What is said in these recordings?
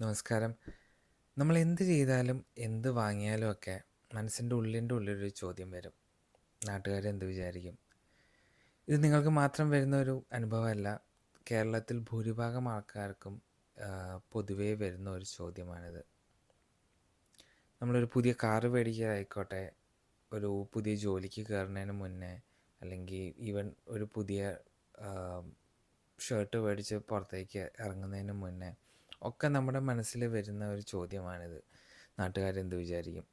നമസ്കാരം. നമ്മൾ എന്ത് ചെയ്താലും എന്ത് വാങ്ങിയാലും ഒക്കെ മനസ്സിൻ്റെ ഉള്ളിലൊരു ചോദ്യം വരും. നാട്ടുകാരെന്ത് വിചാരിക്കും? ഇത് നിങ്ങൾക്ക് മാത്രം വരുന്ന ഒരു അനുഭവമല്ല. കേരളത്തിൽ ഭൂരിഭാഗം ആൾക്കാർക്കും പൊതുവേ വരുന്ന ഒരു ചോദ്യമാണിത്. നമ്മളൊരു പുതിയ കാറ് മേടിക്കുകയായിക്കോട്ടെ, ഒരു പുതിയ ജോലിക്ക് കയറുന്നതിന് മുന്നേ, അല്ലെങ്കിൽ ഈവൻ ഒരു പുതിയ ഷർട്ട് മേടിച്ച് പുറത്തേക്ക് ഇറങ്ങുന്നതിന് മുന്നേ ഒക്കെ നമ്മുടെ മനസ്സിൽ വരുന്ന ഒരു ചോദ്യമാണിത്. നാട്ടുകാരെന്ത് വിചാരിക്കും?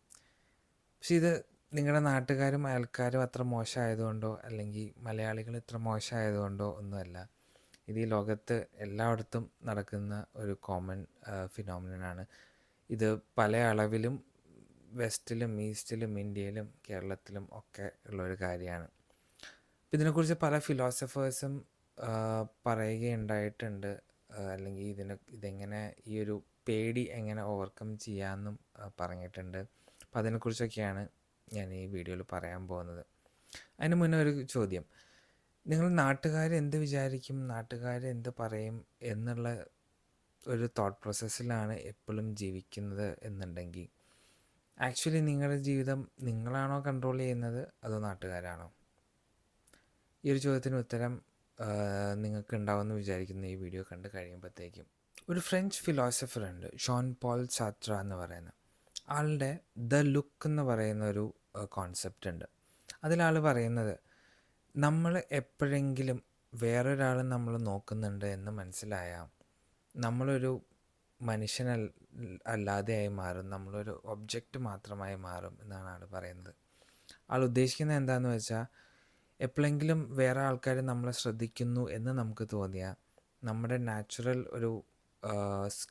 പക്ഷെ ഇത് നിങ്ങളുടെ നാട്ടുകാരും അയൽക്കാരും അത്ര മോശമായതുകൊണ്ടോ അല്ലെങ്കിൽ മലയാളികൾ ഇത്ര മോശമായതുകൊണ്ടോ ഒന്നുമല്ല. ഇത് ഈ ലോകത്ത് എല്ലായിടത്തും നടക്കുന്ന ഒരു കോമൺ ഫിനോമിനനാണ്. ഇത് പല അളവിലും വെസ്റ്റിലും ഈസ്റ്റിലും ഇന്ത്യയിലും കേരളത്തിലും ഒക്കെ ഉള്ളൊരു കാര്യമാണ്. അപ്പം ഇതിനെക്കുറിച്ച് പല ഫിലോസഫേഴ്സും പറയുകയുണ്ടായിട്ടുണ്ട്. അല്ലെങ്കിൽ ഇതെങ്ങനെ ഈ ഒരു പേടി എങ്ങനെ ഓവർകം ചെയ്യാമെന്നും പറഞ്ഞിട്ടുണ്ട്. അപ്പം അതിനെക്കുറിച്ചൊക്കെയാണ് ഞാൻ ഈ വീഡിയോയിൽ പറയാൻ പോകുന്നത്. അതിന് മുന്നേ ഒരു ചോദ്യം. നിങ്ങൾ നാട്ടുകാരെന്ത് വിചാരിക്കും, നാട്ടുകാരെന്ത് പറയും എന്നുള്ള ഒരു തോട്ട് പ്രോസസ്സിലാണ് എപ്പോഴും ജീവിക്കുന്നത് എന്നുണ്ടെങ്കിൽ ആക്ച്വലി നിങ്ങളുടെ ജീവിതം നിങ്ങളാണോ കൺട്രോൾ ചെയ്യുന്നത് അതോ നാട്ടുകാരാണോ? ഈ ഒരു ചോദ്യത്തിന് ഉത്തരം നിങ്ങൾക്ക് ഉണ്ടാവുമെന്ന് വിചാരിക്കുന്ന ഈ വീഡിയോ കണ്ട് കഴിയുമ്പോഴത്തേക്കും. ഒരു ഫ്രഞ്ച് ഫിലോസഫർ ഉണ്ട്, ഷോൺ പോൾ സാത്ര എന്ന് പറയുന്ന ആളുടെ ദ ലുക്ക് എന്ന് പറയുന്ന ഒരു കോൺസെപ്റ്റ് ഉണ്ട്. അതിലാൾ പറയുന്നത്, നമ്മൾ എപ്പോഴെങ്കിലും വേറൊരാൾ നമ്മൾ നോക്കുന്നുണ്ട് എന്ന് മനസ്സിലായാൽ നമ്മളൊരു അല്ലാതെയായി മാറും, നമ്മളൊരു ഒബ്ജക്റ്റ് മാത്രമായി മാറും എന്നാണ് ആൾ പറയുന്നത്. ആൾ ഉദ്ദേശിക്കുന്നത് എന്താണെന്ന് വെച്ചാൽ, എപ്പോഴെങ്കിലും വേറെ ആൾക്കാർ നമ്മളെ ശ്രദ്ധിക്കുന്നു എന്ന് നമുക്ക് തോന്നിയാൽ നമ്മുടെ നാച്ചുറൽ ഒരു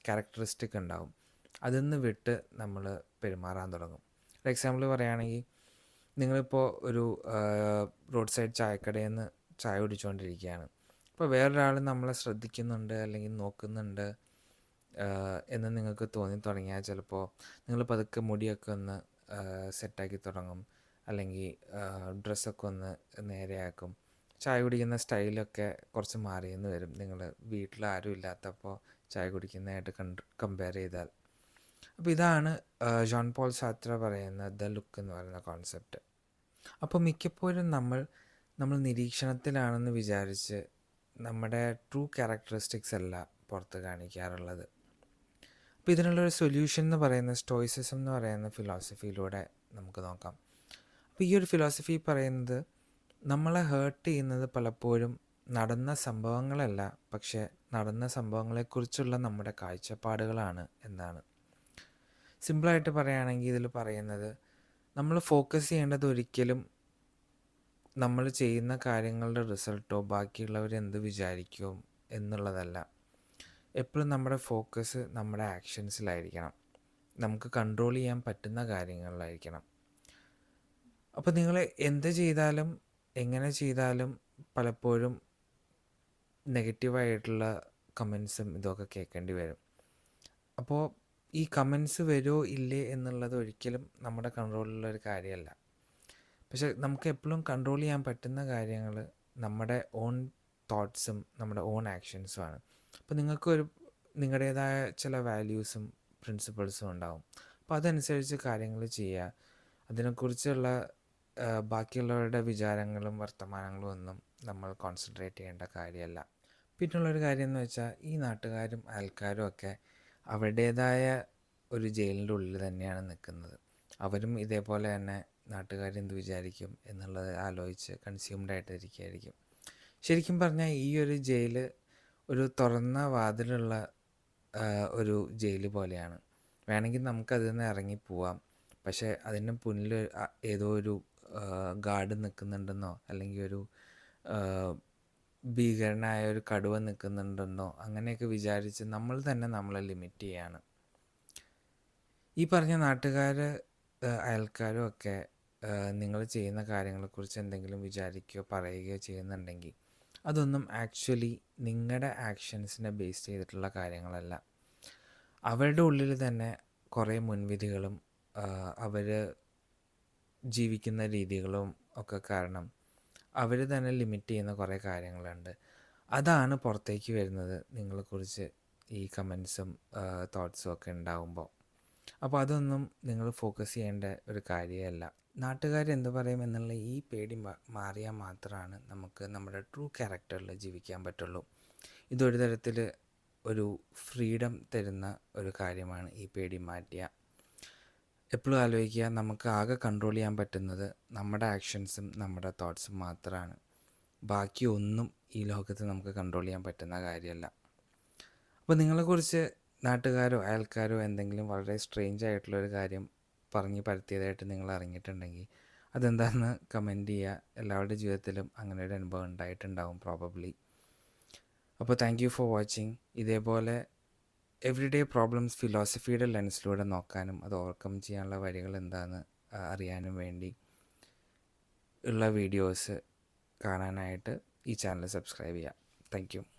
ക്യാരക്ടറിസ്റ്റിക് ഉണ്ടാവും, അതിൽ നിന്ന് വിട്ട് നമ്മൾ പെരുമാറാൻ തുടങ്ങും. ഫോർ എക്സാമ്പിൾ പറയുകയാണെങ്കിൽ, നിങ്ങളിപ്പോൾ ഒരു റോഡ് സൈഡ് ചായക്കടയിൽ നിന്ന് ചായ കുടിച്ചുകൊണ്ടിരിക്കുകയാണ്. അപ്പോൾ വേറൊരാൾ നമ്മളെ ശ്രദ്ധിക്കുന്നുണ്ട് അല്ലെങ്കിൽ നോക്കുന്നുണ്ട് എന്ന് നിങ്ങൾക്ക് തോന്നി തുടങ്ങിയാൽ ചിലപ്പോൾ നിങ്ങൾ പതുക്കെ മുടിയൊക്കെ ഒന്ന് സെറ്റാക്കി തുടങ്ങും, അല്ലെങ്കിൽ ഡ്രസ്സൊക്കെ ഒന്ന് നേരെയാക്കും. ചായ കുടിക്കുന്ന സ്റ്റൈലൊക്കെ കുറച്ച് മാറിയെന്ന് വരും നിങ്ങൾ വീട്ടിൽ ആരും ഇല്ലാത്തപ്പോൾ ചായ കുടിക്കുന്നതായിട്ട് കമ്പയർ ചെയ്താൽ. അപ്പോൾ ഇതാണ് ജോൺ പോൾ സാത്ര പറയുന്ന ദ ലുക്ക് എന്ന് പറയുന്ന കോൺസെപ്റ്റ്. അപ്പോൾ മിക്കപ്പോഴും നമ്മൾ നിരീക്ഷണത്തിലാണെന്ന് വിചാരിച്ച് നമ്മുടെ ട്രൂ ക്യാരക്ടറിസ്റ്റിക്സ് അല്ല പുറത്ത് കാണിക്കാറുള്ളത്. അപ്പോൾ ഇതിനുള്ളൊരു സൊല്യൂഷൻ എന്ന് പറയുന്ന സ്റ്റോയിസിസം എന്ന് പറയുന്ന ഫിലോസഫിയിലൂടെ നമുക്ക് നോക്കാം. അപ്പോൾ ഈ ഒരു ഫിലോസഫി പറയുന്നത്, നമ്മളെ ഹേർട്ട് ചെയ്യുന്നത് പലപ്പോഴും നടന്ന സംഭവങ്ങളല്ല, പക്ഷേ നടന്ന സംഭവങ്ങളെക്കുറിച്ചുള്ള നമ്മുടെ കാഴ്ചപ്പാടുകളാണ് എന്നാണ്. സിമ്പിളായിട്ട് പറയുകയാണെങ്കിൽ ഇതിൽ പറയുന്നത്, നമ്മൾ ഫോക്കസ് ചെയ്യേണ്ടത് ഒരിക്കലും നമ്മൾ ചെയ്യുന്ന കാര്യങ്ങളുടെ റിസൾട്ടോ ബാക്കിയുള്ളവരെന്ത് വിചാരിക്കും എന്നുള്ളതല്ല. എപ്പോഴും നമ്മുടെ ഫോക്കസ് നമ്മുടെ ആക്ഷൻസിലായിരിക്കണം, നമുക്ക് കൺട്രോൾ ചെയ്യാൻ പറ്റുന്ന കാര്യങ്ങളിലായിരിക്കണം. അപ്പോൾ നിങ്ങൾ എന്ത് ചെയ്താലും എങ്ങനെ ചെയ്താലും പലപ്പോഴും നെഗറ്റീവായിട്ടുള്ള കമൻസും ഇതൊക്കെ കേൾക്കേണ്ടി വരും. അപ്പോൾ ഈ കമൻസ് വരുമോ ഇല്ലേ എന്നുള്ളത് ഒരിക്കലും നമ്മുടെ കൺട്രോളിലുള്ളൊരു കാര്യമല്ല. പക്ഷെ നമുക്ക് എപ്പോഴും കൺട്രോൾ ചെയ്യാൻ പറ്റുന്ന കാര്യങ്ങൾ നമ്മുടെ ഓൺ തോട്ട്സും നമ്മുടെ ഓൺ ആക്ഷൻസുമാണ്. അപ്പോൾ നിങ്ങളുടേതായ ചില വാല്യൂസും പ്രിൻസിപ്പിൾസും ഉണ്ടാവും. അപ്പോൾ അതനുസരിച്ച് കാര്യങ്ങൾ ചെയ്യുക. അതിനെക്കുറിച്ചുള്ള ബാക്കിയുള്ളവരുടെ വിചാരങ്ങളും വർത്തമാനങ്ങളും ഒന്നും നമ്മൾ കോൺസെൻട്രേറ്റ് ചെയ്യേണ്ട കാര്യമല്ല. പിന്നുള്ളൊരു കാര്യം എന്ന് വെച്ചാൽ, ഈ നാട്ടുകാരും അയൽക്കാരും ഒക്കെ അവരുടേതായ ഒരു ജയിലിൻ്റെ ഉള്ളിൽ തന്നെയാണ് നിൽക്കുന്നത്. അവരും ഇതേപോലെ തന്നെ നാട്ടുകാരെന്ത് വിചാരിക്കും എന്നുള്ളത് ആലോചിച്ച് കൺസ്യൂംഡായിട്ടിരിക്കുകയായിരിക്കും. ശരിക്കും പറഞ്ഞാൽ ഈ ഒരു ജയിൽ ഒരു തുറന്ന വാതിലുള്ള ഒരു ജയിൽ പോലെയാണ്. വേണമെങ്കിൽ നമുക്കതിൽ നിന്ന് ഇറങ്ങിപ്പോവാം. പക്ഷേ അതിന് മുന്നിൽ ഏതോ ഒരു ഗാർഡ് നിൽക്കുന്നുണ്ടെന്നോ അല്ലെങ്കിൽ ഒരു ഭീകരനായ ഒരു കടുവ നിൽക്കുന്നുണ്ടെന്നോ അങ്ങനെയൊക്കെ വിചാരിച്ച് നമ്മൾ തന്നെ നമ്മളെ ലിമിറ്റ് ചെയ്യാണ്. ഈ പറഞ്ഞ നാട്ടുകാർ അയൽക്കാരും ഒക്കെ നിങ്ങൾ ചെയ്യുന്ന കാര്യങ്ങളെക്കുറിച്ച് എന്തെങ്കിലും വിചാരിക്കുകയോ പറയുകയോ ചെയ്യുന്നുണ്ടെങ്കിൽ അതൊന്നും ആക്ച്വലി നിങ്ങളുടെ ആക്ഷൻസിനെ ബേസ് ചെയ്തിട്ടുള്ള കാര്യങ്ങളല്ല. അവരുടെ ഉള്ളിൽ തന്നെ കുറേ മുൻവിധികളും അവർ ജീവിക്കുന്ന രീതികളും ഒക്കെ കാരണം അവർ തന്നെ ലിമിറ്റ് ചെയ്യുന്ന കുറേ കാര്യങ്ങളുണ്ട്. അതാണ് പുറത്തേക്ക് വരുന്നത് നിങ്ങളെക്കുറിച്ച് ഈ കമൻസും തോട്ട്സും ഒക്കെ ഉണ്ടാവുമ്പോൾ. അപ്പോൾ അതൊന്നും നിങ്ങൾ ഫോക്കസ് ചെയ്യേണ്ട ഒരു കാര്യമല്ല. നാട്ടുകാരെന്ത് പറയും എന്നുള്ള ഈ പേടി മാറിയാൽ മാത്രമാണ് നമുക്ക് നമ്മുടെ ട്രൂ ക്യാരക്ടറിൽ ജീവിക്കാൻ പറ്റുള്ളൂ. ഇതൊരു തരത്തിൽ ഒരു ഫ്രീഡം തരുന്ന ഒരു കാര്യമാണ് ഈ പേടി മാറ്റിയ. എപ്പോഴും ആലോചിക്കുക, നമുക്ക് ആകെ കൺട്രോൾ ചെയ്യാൻ പറ്റുന്നത് നമ്മുടെ ആക്ഷൻസും നമ്മുടെ തോട്ട്സും മാത്രമാണ്. ബാക്കി ഒന്നും ഈ ലോകത്ത് നമുക്ക് കൺട്രോൾ ചെയ്യാൻ പറ്റുന്ന കാര്യമല്ല. അപ്പോൾ നിങ്ങളെക്കുറിച്ച് നാട്ടുകാരോ അയൽക്കാരോ എന്തെങ്കിലും വളരെ സ്ട്രേഞ്ച് ആയിട്ടുള്ളൊരു കാര്യം പറഞ്ഞ് പരത്തിയതായിട്ട് നിങ്ങൾ അറിഞ്ഞിട്ടുണ്ടെങ്കിൽ അതെന്താണെന്ന് കമൻറ്റ് ചെയ്യുക. എല്ലാവരുടെ ജീവിതത്തിലും അങ്ങനെ ഒരു അനുഭവം ഉണ്ടായിട്ടുണ്ടാവും പ്രോബബ്ലി. അപ്പോൾ താങ്ക് യു ഫോർ വാച്ചിങ്. ഇതേപോലെ എവറിഡേ പ്രോബ്ലംസ് ഫിലോസഫിയുടെ ലെൻസിലൂടെ നോക്കാനും അത് ഓവർകം ചെയ്യാനുള്ള വഴികൾ എന്താണെന്ന് അറിയാനും വേണ്ടി ഉള്ള വീഡിയോസ് കാണാനായിട്ട് ഈ ചാനൽ സബ്സ്ക്രൈബ് ചെയ്യുക. Thank you.